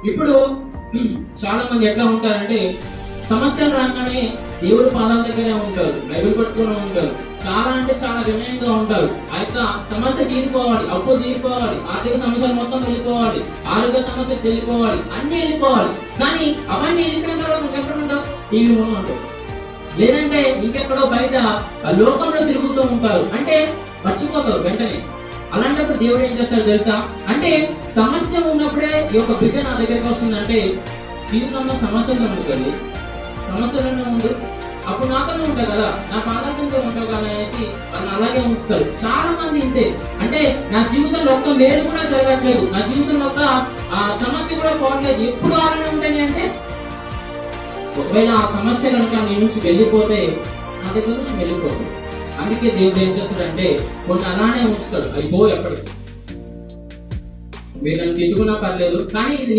ఇప్పుడు చాలా మంది ఎట్లా ఉంటారంటే సమస్యలు రాగానే దేవుడి పాదాల దగ్గరే ఉంటారు, బైబిల్ పట్టుకుని ఉంటారు, చాలా అంటే చాలా వినయంగా ఉంటారు. ఆ యొక్క సమస్య తీరిపోవాలి, అప్పు తీరిపోవాలి, ఆర్థిక సమస్యలు మొత్తం వెళ్ళిపోవాలి, ఆరోగ్య సమస్యలు వెళ్ళిపోవాలి, అన్ని వెళ్ళిపోవాలి. కానీ అవన్నీ వెళ్ళిపోయిన తర్వాత ఇంకెక్కడ ఉంటావు? టీవీ ముందు ఉంటావు, లేదంటే ఇంకెక్కడో బయట లోకంలో తిరుగుతూ ఉంటారు. అంటే మర్చిపోతారు వెంటనే. అలాంటప్పుడు దేవుడు ఏం చేస్తాడు తెలుసా? అంటే సమస్య ఉన్నప్పుడే ఈ యొక్క బిడ్డ నా దగ్గరికి వస్తుందంటే జీవితంలో సమస్యలు ఉంటుంది, సమస్యలనే ఉండు, అప్పుడు నాతోనే ఉంటావు కదా, నా పాదర్శంతో ఉంటావు కదా అనేసి వాళ్ళని అలాగే ఉంచుతారు. చాలా మంది ఇంతే. అంటే నా జీవితంలో ఒక్క మేలు కూడా జరగట్లేదు, నా జీవితంలో ఒక్క సమస్య కూడా పోవట్లేదు, ఎప్పుడు అలానే ఉంటాయి. అంటే ఒకవేళ ఆ సమస్య కనుక నీ నుంచి వెళ్ళిపోతే నా దగ్గర నుంచి వెళ్ళిపోతుంది. అందుకే దేవుడు ఏం చేస్తాడంటే కొన్ని అలానే ఉంచుతాడు, అయిపో ఎప్పటికీ. మీరు నన్ను తిట్టుకున్నా పర్లేదు, కానీ ఇది